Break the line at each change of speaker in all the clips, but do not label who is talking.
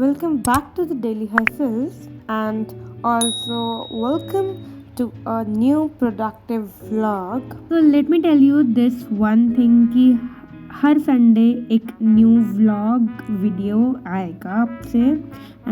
welcome back to the Daily Hustles and also welcome to a new productive vlog. So let me tell you this one thing कि हर Sunday एक new vlog video आएगा आपसे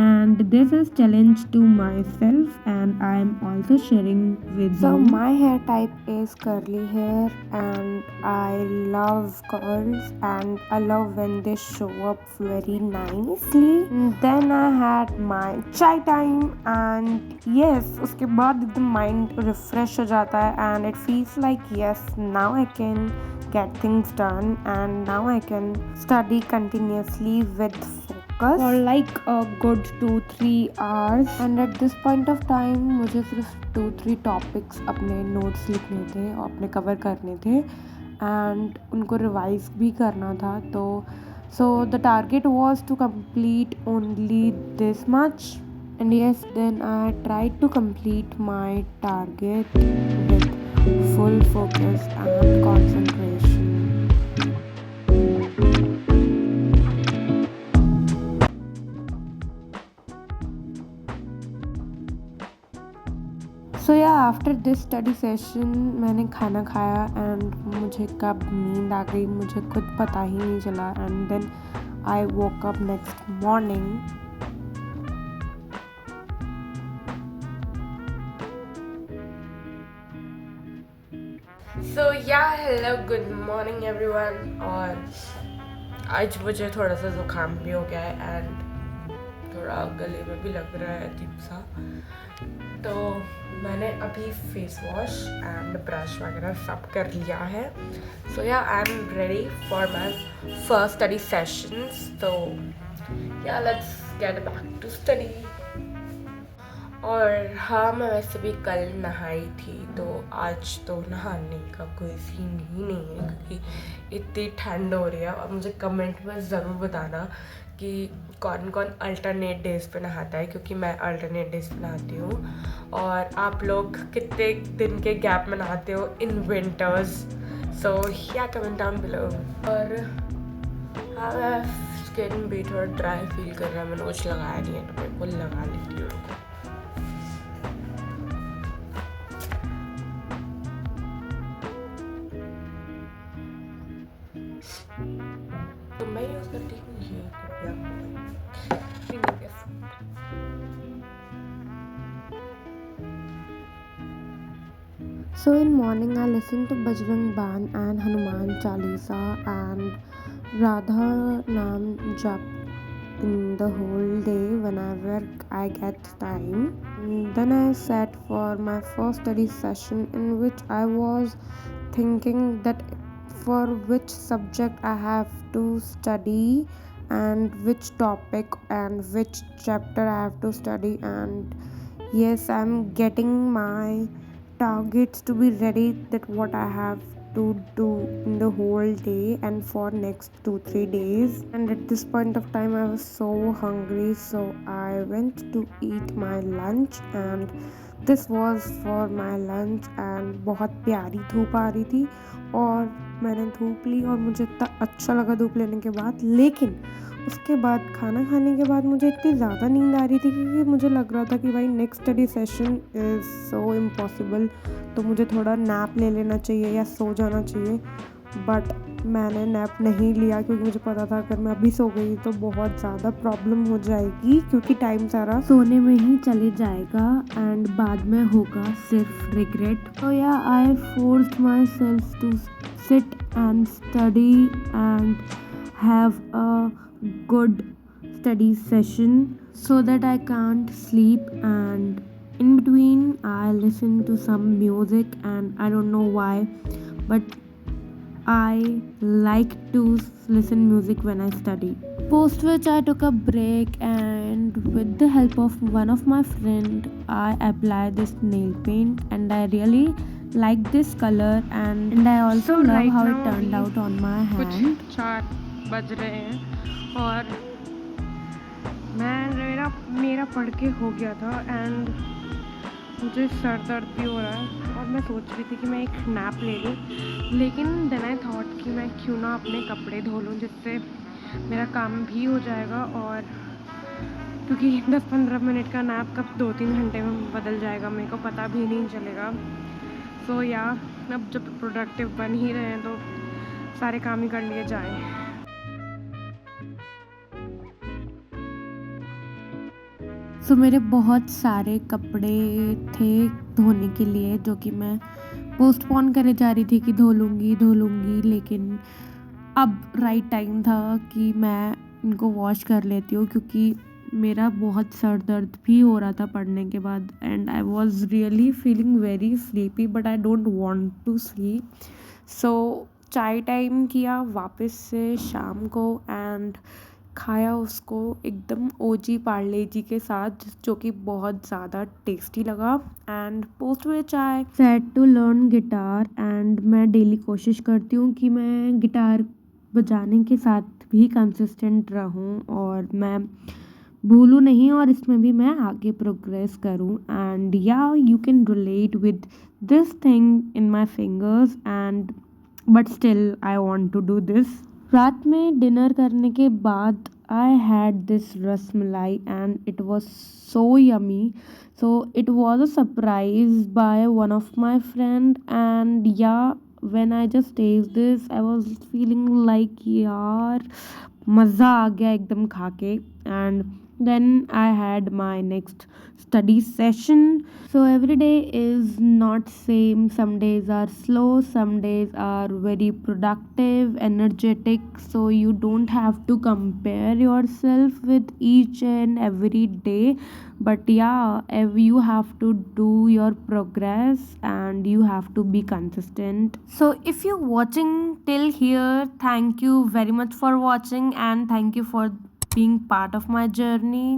and this is challenge to myself and I am also sharing with you. So my hair type is curly hair and I love curls and I love when they show up very nicely. Then I had my chai time and yes, उसके बाद एकदम mind refresh हो जाता है and it feels like yes, now I can get things done and now I can study continuously with focus for like a good 2-3 hours and at this point of time मुझे सिर्फ 2-3 topics अपने notes लिखने थे और अपने cover करने थे and उनको रिवाइज भी करना था तो so the target was to complete only this much and yes then I tried to complete my target with full focus and concentration. So yeah, after this study session मैंने खाना खाया and मुझे कब नींद आ गई मुझे खुद पता ही नहीं चला and then I woke up next morning.
So yeah, hello, good morning everyone. और आज मुझे थोड़ा सा ज़ुकाम भी हो गया है एंड थोड़ा गले में भी लग रहा है अजीब सा. तो मैंने अभी फेस वॉश एंड ब्रश वगैरह सब कर लिया है. So yeah I am ready for my first study sessions. तो yeah let's get back to study. और हाँ, मैं वैसे भी कल नहाई थी तो आज तो नहाने का कोई सीन ही नहीं है क्योंकि इतनी ठंड हो रही है. और मुझे कमेंट में ज़रूर बताना कि कौन कौन अल्टरनेट डेज़ पे नहाता है क्योंकि मैं अल्टरनेट डेज़ पे नहाती हूँ. और आप लोग कितने दिन के गैप में नहाते हो इन विंटर्स. सो या कमेंट डाउन बिलो. और हाँ, मैं स्किन भी थोड़ा ड्राई फील कर रहा है. मैंने कुछ लगाया नहीं है तो मैं वो लगा लेती हूँ. तो मैं यूज़ करती हूँ ये
So in morning I listen to Bajrang Ban and Hanuman Chalisa and Radha Naam Jap in the whole day whenever I get time. And then I sat for my first study session in which I was thinking that for which subject I have to study and which topic and which chapter I have to study. And yes, I'm getting my targets to be ready that what I have to do in the whole day and for next 2-3 days. And at this point of time I was so hungry, so I went to eat my lunch and this was for my lunch. and बहुत प्यारी धूप आ रही थी और मैंने धूप ली और मुझे इतना अच्छा लगा धूप लेने के बाद. लेकिन उसके बाद खाना खाने के बाद मुझे इतनी ज़्यादा नींद आ रही थी क्योंकि मुझे लग रहा था कि भाई next study session is so impossible तो मुझे थोड़ा नैप ले लेना चाहिए या सो जाना चाहिए. बट मैंने नैप नहीं लिया क्योंकि मुझे पता था अगर मैं अभी सो गई तो बहुत ज़्यादा प्रॉब्लम हो जाएगी क्योंकि टाइम सारा सोने में ही चले जाएगा एंड बाद में होगा सिर्फ रिग्रेट. तो या I forced myself to sit and study and have a good study session so that I can't sleep. And in between I listen to some music and I don't know why but I like to listen music when I study. Post which I took a break and with the help of one of my friend I applied this nail paint and I really like this color and I also love how it turned out on my hand.
कुछ 4 बज रहे हैं और मेरा पढ़ के हो गया था एंड मुझे सर दर्द भी हो रहा है और मैं सोच रही थी कि मैं एक नैप ले लूँ. लेकिन देन आई थॉट कि मैं क्यों ना अपने कपड़े धो लूँ जिससे मेरा काम भी हो जाएगा और
क्योंकि 10-15 मिनट का नैप कब 2-3 घंटे में बदल जाएगा मेरे को पता भी नहीं चलेगा। सो या अब जब प्रोडक्टिव बन ही रहे हैं तो सारे काम ही कर लिए जाएं। सो मेरे बहुत सारे कपड़े थे धोने के लिए जो कि मैं पोस्टपोन करे जा रही थी कि धो लूँगी, लेकिन अब राइट टाइम था कि मैं इनको वॉश कर लेती हूँ, क्योंकि मेरा बहुत सर दर्द भी हो रहा था पढ़ने के बाद and I was really feeling very sleepy but I don't want to sleep. So चाय टाइम किया वापस से शाम को एंड खाया उसको एकदम ओजी पार्ले जी के साथ, जो कि बहुत ज़्यादा टेस्टी लगा। And post which I set to learn guitar and मैं डेली कोशिश करती हूँ कि मैं गिटार बजाने के साथ भी कंसिस्टेंट रहूँ और मैं भूलूँ नहीं और इसमें भी मैं आगे प्रोग्रेस करूँ। And yeah you can relate with this thing in my fingers and but still I want to do this. रात में डिनर करने के बाद I had this rasmalai and it was so yummy. So it was a surprise by one of my friend and yeah when I just taste this I was feeling like यार मज़ा आ गया एकदम खा के। And then I had my next study session. So every day is not same. Some days are slow, some days are very productive, energetic. So you don't have to compare yourself with each and every day. But yeah, you have to do your progress and you have to be consistent. So if you're watching till here, thank you very much for watching and thank you for being part of my journey.